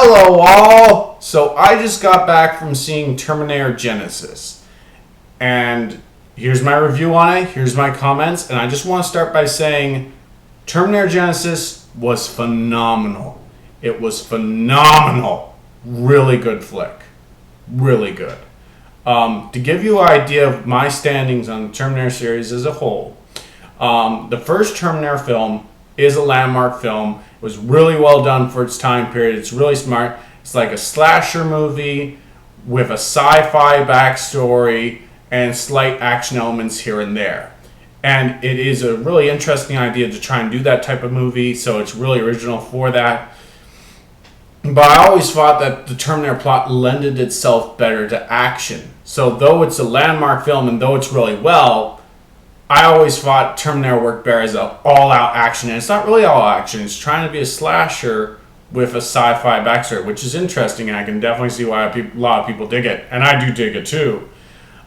Hello all! So I just got back from seeing Terminator Genisys. And here's my review on it, here's my comments, and I just want to start by saying Terminator Genisys was phenomenal. It was phenomenal. Really good flick. Really good. To give you an idea of my standings on the Terminator series as a whole, the first Terminator film is a landmark film. It was really well done for its time period. It's really smart. It's like a slasher movie with a sci-fi backstory and slight action elements here and there. And it is a really interesting idea to try and do that type of movie, so it's really original for that. But I always thought that the Terminator plot lended itself better to action. So though it's a landmark film and though it's really well, I always thought Terminator worked better as an all-out action. And it's not really all action. It's trying to be a slasher with a sci-fi backstory, which is interesting, and I can definitely see why a lot of people dig it. And I do dig it too.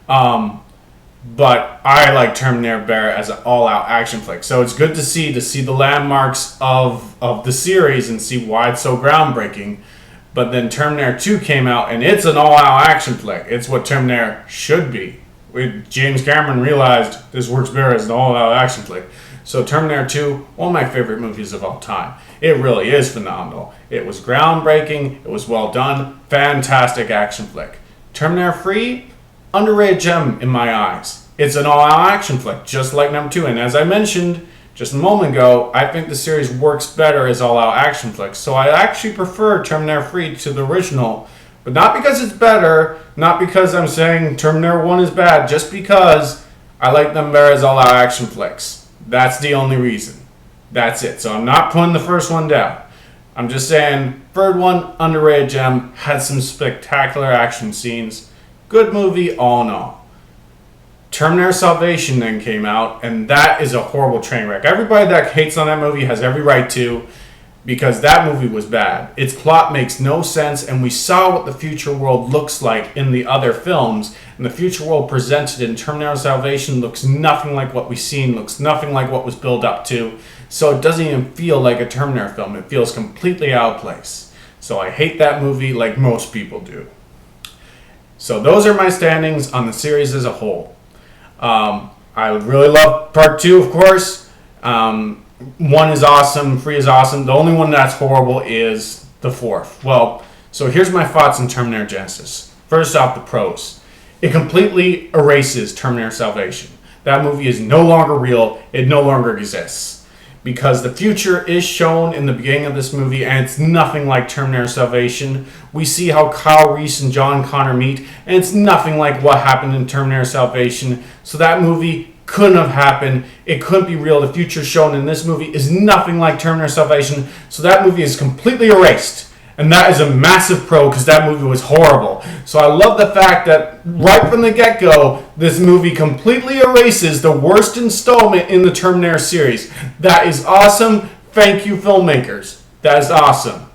But I like Terminator better as an all-out action flick. So it's good to see the landmarks of the series and see why it's so groundbreaking. But then Terminator 2 came out, and it's an all-out action flick. It's what Terminator should be. James Cameron realized this works better as an all-out action flick. So Terminator 2, one of my favorite movies of all time. It really is phenomenal. It was groundbreaking. It was well done. Fantastic action flick. Terminator 3, underrated gem in my eyes. It's an all-out action flick, just like number 2. And as I mentioned just a moment ago, I think the series works better as all-out action flicks. So I actually prefer Terminator 3 to the original, but not because it's better, not because I'm saying Terminator 1 is bad, just because I like them better as all-out action flicks. That's the only reason. That's it. So I'm not putting the first one down. I'm just saying, third one, underrated gem, had some spectacular action scenes. Good movie, all in all. Terminator Salvation then came out, and that is a horrible train wreck. Everybody that hates on that movie has every right to, because that movie was bad. Its plot makes no sense, and we saw what the future world looks like in the other films, and the future world presented in Terminator Salvation looks nothing like what we've seen, looks nothing like what was built up to, so it doesn't even feel like a Terminator film. It feels completely out of place. So I hate that movie like most people do. So those are my standings on the series as a whole. I would really love part 2, of course. 1 is awesome, 3 is awesome. The only one that's horrible is the 4th. Well, so here's my thoughts on Terminator Genisys. First off, the pros. It completely erases Terminator Salvation. That movie is no longer real. It no longer exists. Because the future is shown in the beginning of this movie, and it's nothing like Terminator Salvation. We see how Kyle Reese and John Connor meet, and it's nothing like what happened in Terminator Salvation. So that movie couldn't have happened. It couldn't be real. The future shown in this movie is nothing like Terminator Salvation. So that movie is completely erased. And that is a massive pro, because that movie was horrible. So I love the fact that right from the get-go, this movie completely erases the worst installment in the Terminator series. That is awesome. Thank you, filmmakers. That is awesome.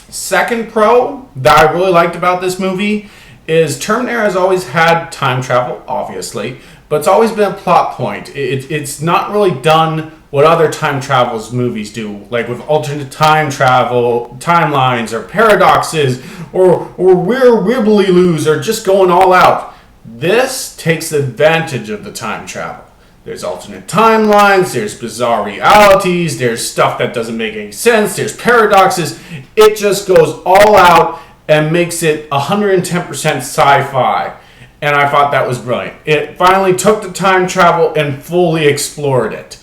Second pro that I really liked about this movie is Terminator has always had time travel, obviously, but it's always been a plot point. It's not really done what other time travel movies do, like with alternate time travel, timelines, or paradoxes, or we're wibbly-loos, or just going all out. This takes advantage of the time travel. There's alternate timelines, there's bizarre realities, there's stuff that doesn't make any sense, there's paradoxes. It just goes all out and makes it 110% sci-fi. And I thought that was brilliant. It finally took the time travel and fully explored it.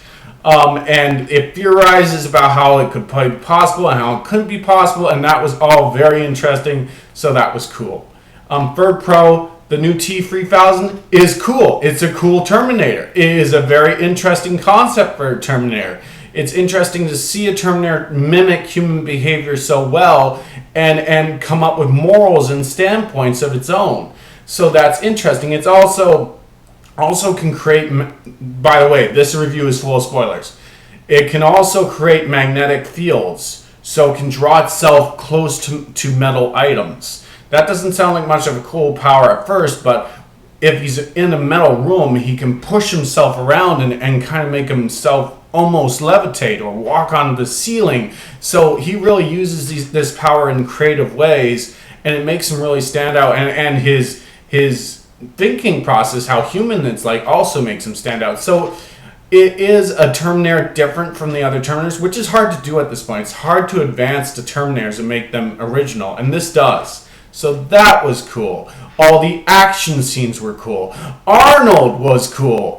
And it theorizes about how it could be possible and how it couldn't be possible, and that was all very interesting, so that was cool. Third pro, the new T-3000 is cool. It's a cool Terminator. It is a very interesting concept for a Terminator. It's interesting to see a Terminator mimic human behavior so well and come up with morals and standpoints of its own. So that's interesting. It's also can create, by the way, this review is full of spoilers. It can also create magnetic fields, so it can draw itself close to metal items. That doesn't sound like much of a cool power at first, but if he's in a metal room, he can push himself around and kind of make himself almost levitate or walk on the ceiling. So he really uses this power in creative ways, and it makes him really stand out. And his thinking process, how human it's like, also makes him stand out. So it is a Terminator different from the other Terminators, which is hard to do at this point. It's hard to advance the Terminators and make them original, and this does. So that was cool. All the action scenes were cool. Arnold was cool.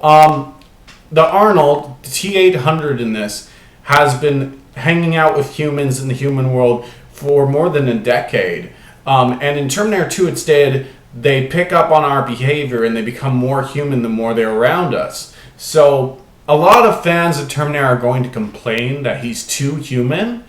The Arnold, the T-800 in this, has been hanging out with humans in the human world for more than a decade. And in Terminator 2, it stated they pick up on our behavior and they become more human the more they're around us. So a lot of fans of Terminator are going to complain that he's too human,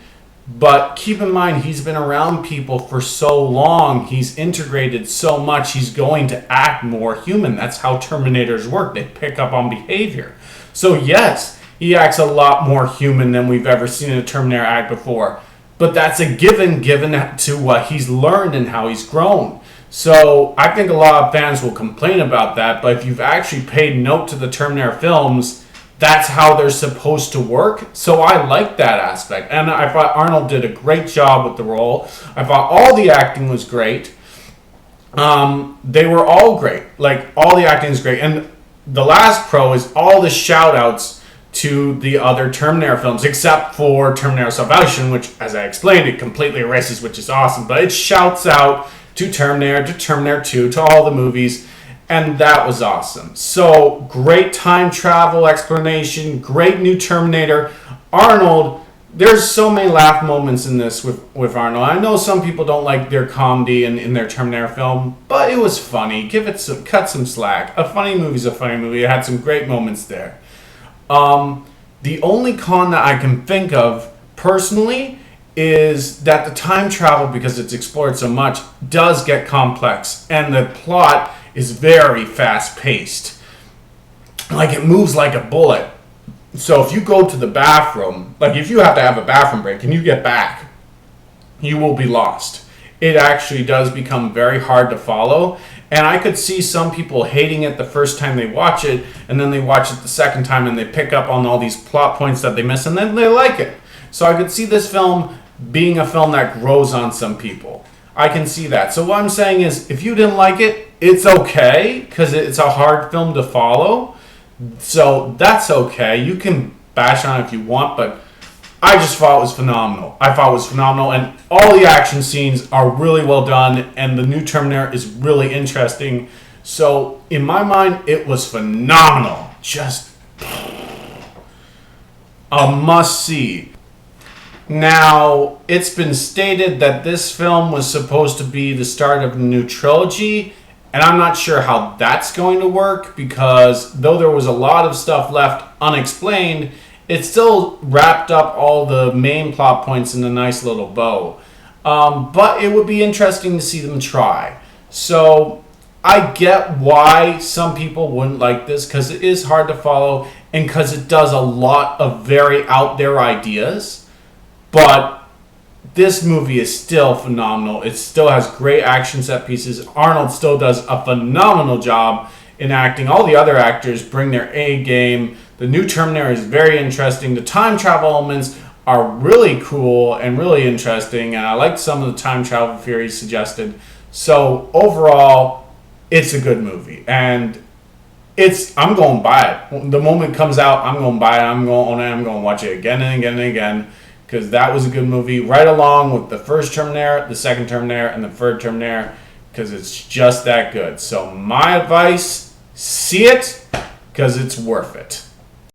but keep in mind he's been around people for so long, he's integrated so much, he's going to act more human. That's how Terminators work. They pick up on behavior. So yes, he acts a lot more human than we've ever seen a Terminator act before, but that's a given to what he's learned and how he's grown. So I think a lot of fans will complain about that, but if you've actually paid note to the Terminator films, that's how they're supposed to work. So I like that aspect. And I thought Arnold did a great job with the role. I thought all the acting was great. They were all great. Like, all the acting is great. And the last pro is all the shout outs to the other Terminator films, except for Terminator Salvation, which, as I explained, it completely erases, which is awesome. But it shouts out to Terminator 2, to all the movies. And that was awesome. So, great time travel explanation, great new Terminator. Arnold, there's so many laugh moments in this with Arnold. I know some people don't like their comedy in their Terminator film, but it was funny. Cut some slack. A funny movie's a funny movie. It had some great moments there. The only con that I can think of, personally, is that the time travel, because it's explored so much, does get complex. And the plot is very fast-paced. Like, it moves like a bullet. So if you go to the bathroom, like if you have to have a bathroom break and you get back, you will be lost. It actually does become very hard to follow. And I could see some people hating it the first time they watch it, and then they watch it the second time and they pick up on all these plot points that they miss, and then they like it. So I could see this film being a film that grows on some people. I can see that. So what I'm saying is, if you didn't like it, it's okay, because it's a hard film to follow. So that's okay. You can bash on it if you want, but I just thought it was phenomenal. I thought it was phenomenal, and all the action scenes are really well done, and the new Terminator is really interesting. So in my mind, it was phenomenal. Just a must-see. Now, it's been stated that this film was supposed to be the start of a new trilogy, and I'm not sure how that's going to work, because though there was a lot of stuff left unexplained, it still wrapped up all the main plot points in a nice little bow. But it would be interesting to see them try. So I get why some people wouldn't like this, because it is hard to follow and because it does a lot of very out there ideas. But this movie is still phenomenal. It still has great action set pieces. Arnold still does a phenomenal job in acting. All the other actors bring their A game. The new Terminator is very interesting. The time travel elements are really cool and really interesting. And I like some of the time travel theories suggested. So overall, it's a good movie. And I'm going to buy it. The moment it comes out, I'm going to buy it. I'm going to own it. I'm going to watch it again and again and again. Because that was a good movie, right along with the first Terminator, the second Terminator, and the third Terminator, because it's just that good. So my advice, see it, because it's worth it.